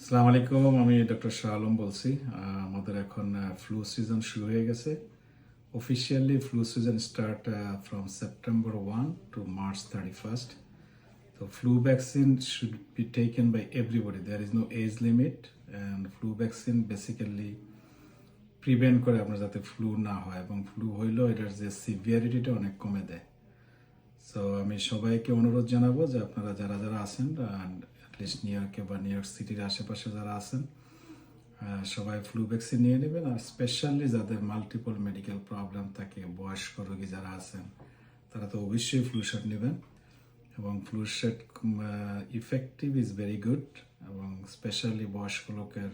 আসসালামু আলাইকুম, আমি ডক্টর শাহ আলম বলছি। আমাদের এখন ফ্লু সিজন শুরু হয়ে গেছে। Officially flu season start from September 1 to March 31st. So flu vaccine should be taken by everybody. There is no age limit, and flu vaccine basically prevent করে আপনার যাতে ফ্লু না হয়, এবং ফ্লু হইলেও এটার যে সিভিয়ারিটিটা অনেক কমে দেয়। সো আমি সবাইকে অনুরোধ জানাবো যে আপনারা যারা যারা আছেন, অ্যাটলিস্ট নিউ ইয়র্কে বা নিউ ইয়র্ক সিটির আশেপাশে যারা আছেন, সবাই ফ্লু ভ্যাকসিন নিয়ে নেবেন। আর স্পেশালি যাদের মাল্টিপল মেডিকেল প্রবলেম থাকে, বয়স্ক রোগী যারা আছেন, তারা তো অবশ্যই ফ্লু শট নেবেন। এবং flu shot effective is very good, এবং স্পেশালি বয়স্ক লোকের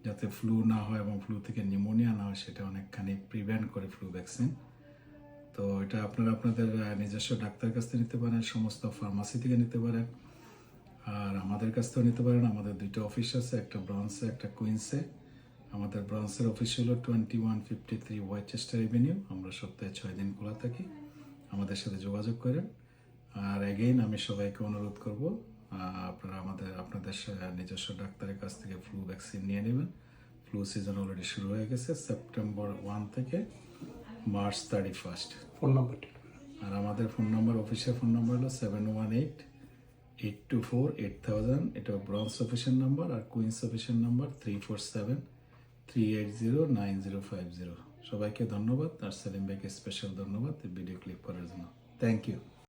যাতে ফ্লু না হয় এবং ফ্লু থেকে নিউমোনিয়া না হয় সেটা অনেকখানি প্রিভেন্ট করে ফ্লু ভ্যাকসিন। তো এটা আপনারা আপনাদের নিজস্ব ডাক্তার কাছ থেকে নিতে পারেন, সমস্ত ফার্মাসি থেকে নিতে পারেন, আর আমাদের কাছ থেকেও নিতে পারেন। আমাদের দুইটা অফিস আছে, একটা ব্রন্সে একটা কুইন্সে। আমাদের ব্রন্সের অফিস হলো 2153 ওয়াইচেস্টার এভিনিউ। আমরা সপ্তাহে 6 দিন খোলা থাকি, আমাদের সাথে যোগাযোগ করেন। আর অ্যাগেইন আমি সবাইকে অনুরোধ করব, আপনারা আপনাদের নিজস্ব ডাক্তারের কাছ থেকে ফ্লু ভ্যাকসিন নিয়ে নেবেন। ফ্লু সিজন অলরেডি শুরু হয়ে গেছে সেপ্টেম্বর 1 থেকে মার্চ 31st। ফোন নাম্বারটি আর আমাদের ফোন নাম্বার, অফিসের ফোন নাম্বার হলো 718-824-8000। এটা ব্রন্স অফিসের নাম্বার। আর কুইন্স অফিসের নাম্বার 347-380-9050। সবাইকে ধন্যবাদ, আর সেলিম ভাইকে স্পেশাল ধন্যবাদ ভিডিও ক্লিপ করার জন্য। Thank you.